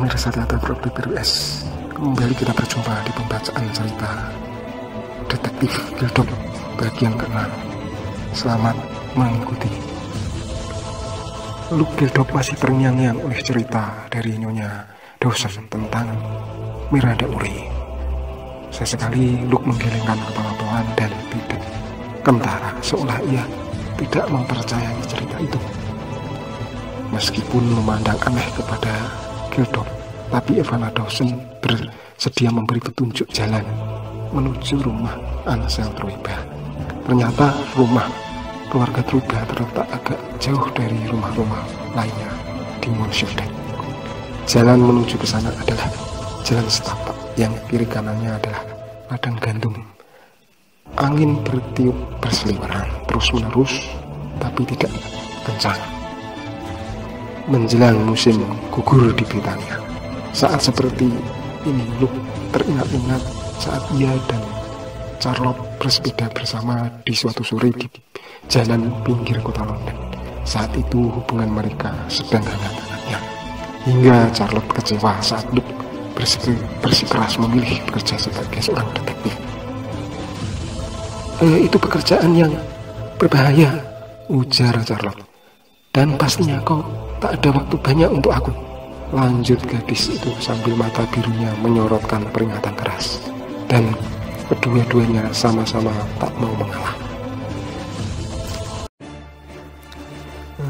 Pemirsa Teater BBS, kembali kita berjumpa di pembacaan cerita Detektif Gildop bagian ke-6. Selamat mengikuti. Luke Gildop masih terngiang-ngiang oleh cerita dari Nyonya Dawson tentang Miranda Uri. Sesekali Luke menggelengkan kepala pelan dan tidak kentara, seolah ia tidak mempercayai cerita itu. Meskipun memandang aneh kepada Gildop, tapi Evanna Dawson bersedia memberi petunjuk jalan menuju rumah Ansel Trueba. Ternyata rumah keluarga Trueba terletak agak jauh dari rumah-rumah lainnya di Monshuldet. Jalan menuju ke sana adalah jalan setapak yang kiri kanannya adalah ladang gandum. Angin bertiup berseliweran terus-menerus, tapi tidak kencang. Menjelang musim gugur di Britania, saat seperti ini Luke teringat-ingat saat ia dan Charlotte bersepeda bersama di suatu sore di jalan pinggir kota London. Saat itu hubungan mereka sedang hangat-hangatnya, hingga Charlotte kecewa saat Luke bersikeras memilih bekerja sebagai seorang detektif. Itu pekerjaan yang berbahaya, ujar Charlotte, dan pastinya kau tak ada waktu banyak untuk aku, lanjut gadis itu sambil mata birunya menyorotkan peringatan keras. Dan kedua-duanya sama-sama tak mau mengalah.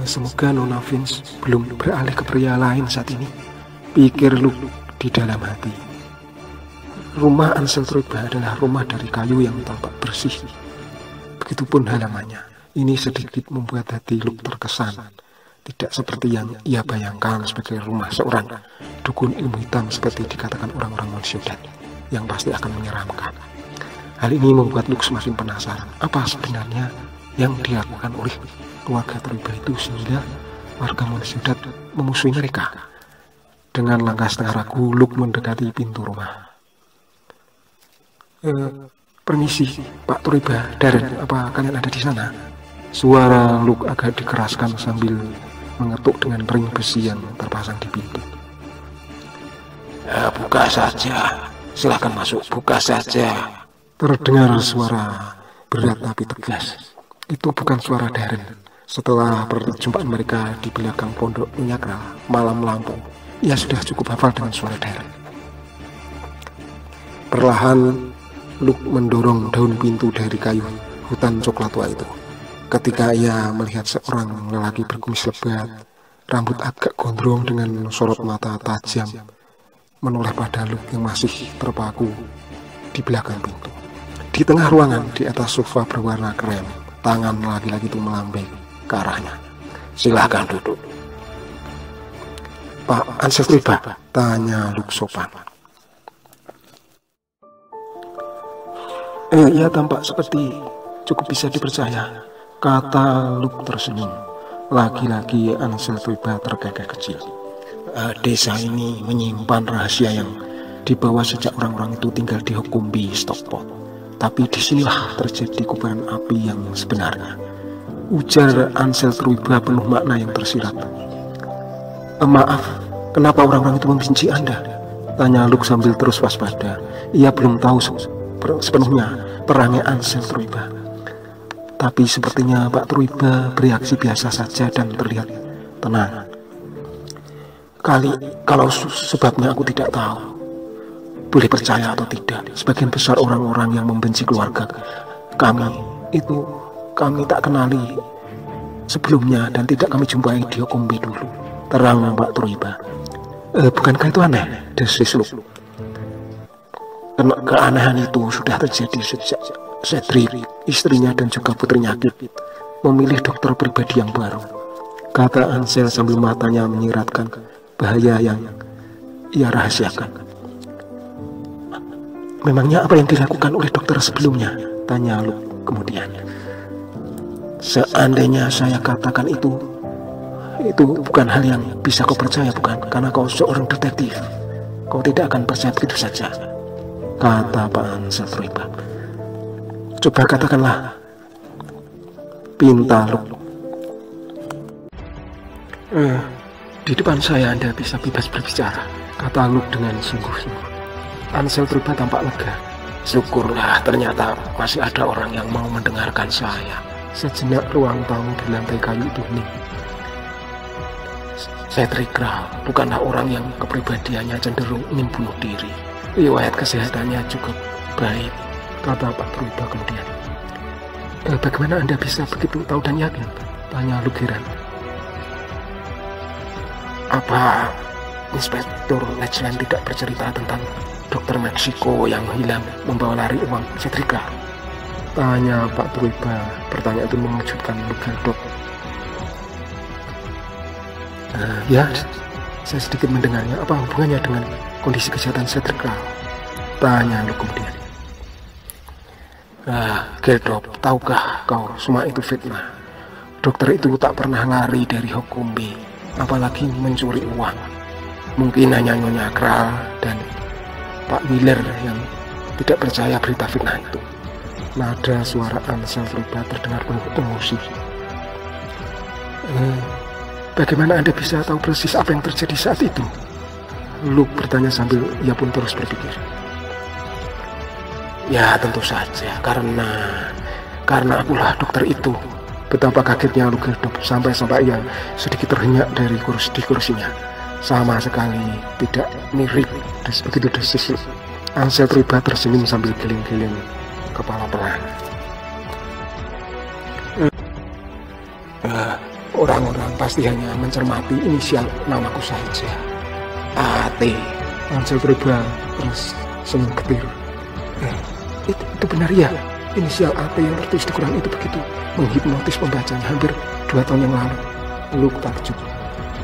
Semoga Nona Vince belum beralih ke pria lain saat ini, pikir Luke di dalam hati. Rumah Ansel Trueba adalah rumah dari kayu yang tampak bersih. Begitupun halamannya. Ini sedikit membuat hati Luke terkesan. Tidak seperti yang ia bayangkan sebagai rumah seorang dukun ilmu hitam seperti dikatakan orang-orang Monshuldet, yang pasti akan menyeramkan. Hal ini membuat Luke semakin penasaran apa sebenarnya yang dilakukan oleh keluarga Trueba itu sehingga warga Monshuldet memusuhi mereka. Dengan langkah setengah ragu, Luke mendekati pintu rumah. Permisi, Pak Trueba, Darren, apa kalian ada di sana? Suara Luke agak dikeraskan sambil mengetuk dengan ring besi yang terpasang di pintu. Buka saja, silahkan masuk, buka saja. Terdengar suara berat tapi tegas. Itu bukan suara Darren. Setelah perjumpaan mereka di belakang pondok Nyakra malam lampau, ia sudah cukup hafal dengan suara Darren. Perlahan Luke mendorong daun pintu dari kayu hutan coklat tua itu. Ketika ia melihat seorang lelaki berkumis lebat, rambut agak gondrong dengan sorot mata tajam, menoleh pada Luke yang masih terpaku di belakang pintu. Di tengah ruangan, di atas sofa berwarna krem, tangan laki-laki itu melambai ke arahnya. Silahkan duduk. Pak Ansel Trueba, tanya Luke sopan. Ia tampak seperti cukup bisa dipercaya, kata Luke tersenyum. Lagi-lagi Ansel Trueba terkekeh kecil. Desa ini menyimpan rahasia yang dibawa sejak orang-orang itu tinggal di Hukumbi, Stockport. Tapi disinilah terjadi kobaran api yang sebenarnya, ujar Ansel Trueba penuh makna yang tersirat. Maaf, kenapa orang-orang itu membenci Anda? Tanya Luke sambil terus waspada. Ia belum tahu sepenuhnya perangai Ansel Trueba. Tapi sepertinya Pak Trueba bereaksi biasa saja dan terlihat tenang. Kalau sebabnya aku tidak tahu. Boleh percaya atau tidak, sebagian besar orang-orang yang membenci keluarga kami tak kenali sebelumnya dan tidak kami jumpai di Hukumbi dulu, terang Pak Trueba. Bukankah itu aneh? Desis Luke. Keanehan itu sudah terjadi sejak Cedric, istrinya dan juga putrinya Kit, memilih dokter pribadi yang baru, kata Ansel sambil matanya menyiratkan bahaya yang ia rahasiakan. Memangnya apa yang dilakukan oleh dokter sebelumnya? Tanya Luke kemudian. Seandainya saya katakan itu bukan hal yang bisa kau percaya, bukan? Karena kau seorang detektif, kau tidak akan percaya begitu saja, kata Pak Ansel Trueba. Coba katakanlah, pinta Luke. Di depan saya Anda bisa bebas berbicara, kata Luke dengan sungguh-sungguh. Ansel terlibat tampak lega. Syukurlah, ternyata masih ada orang yang mau mendengarkan saya. Sejenak ruang tamu di lantai kayu itu hening. Cedric Kral bukanlah orang yang kepribadiannya cenderung ingin bunuh diri. Riwayat kesehatannya cukup baik, kata Pak Purba kemudian. Bagaimana Anda bisa begitu tahu dan yakin? Tanya Luke heran. Apa Inspektur Letchland tidak bercerita tentang dokter Meksiko yang hilang membawa lari uang Cedric Kral? Tanya Pak Purba. Pertanyaan itu mengejutkan Luke Geldok. Ya, saya sedikit mendengarnya. Apa hubungannya dengan kondisi kesehatan Cedric Kral? Tanya Luke kemudian. Geldok, tahukah kau semua itu fitnah? Dokter itu tak pernah lari dari Hokumbi, apalagi mencuri uang. Mungkin hanya Nyonya Kral dan Pak Wheeler yang tidak percaya berita fitnah itu. Nada suara Ansel terlibat terdengar penuh emosi. Bagaimana Anda bisa tahu persis apa yang terjadi saat itu? Luke bertanya sambil ia pun terus berpikir. Ya tentu saja, karena akulah dokter itu. Betapa kagetnya Luke Geldok sampai ia sedikit terhenyak dari kursinya. Sama sekali tidak mirip begitu desis. Ansel terlibat tersenyum sambil geleng-geleng kepala pelan. Orang-orang pasti hanya mencermati inisial namaku saja. AT. Ansel terlibat terus senyum getir. Itu benar ya? Inisial AT yang tertulis di koran itu begitu menghipnotis pembacanya hampir 2 tahun yang lalu. Luke takjub.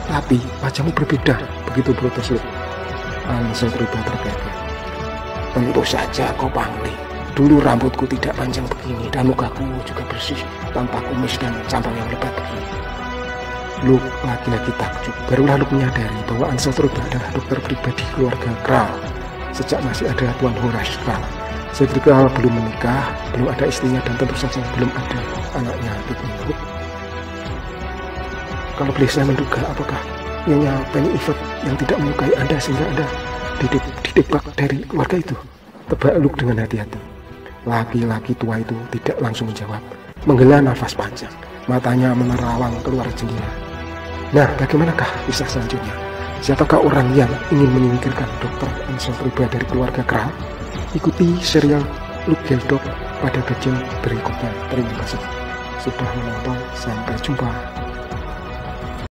Tapi wajahmu berbeda, begitu protes Luke. Ansel terlibat terkejut. Tentu saja kau pangling. Dulu rambutku tidak panjang begini dan mukaku juga bersih tanpa kumis dan cabang yang lebat begini. Luke lagi-lagi takjub. Barulah Luke menyadari bahwa Ansel terlibat adalah dokter pribadi keluarga Kral sejak masih ada Tuan Horace Kral. Cedric Kral belum menikah, belum ada istrinya, dan tentu saja belum ada anaknya. Luke, kalau boleh saya menduga, apakah Nyonya Penny Evert yang tidak menyukai Anda sehingga Anda didebak dari keluarga itu? Tebak Luke dengan hati-hati. Laki-laki tua itu tidak langsung menjawab. Menghela nafas panjang, matanya menerawang keluar jendela. Nah, bagaimanakah kisah selanjutnya? Siapakah orang yang ingin menyingkirkan Dr. Ansel terlibat dari keluarga Kral? Ikuti serial Luke Geldok pada bagian berikutnya. Terima kasih sudah menonton. Sampai jumpa.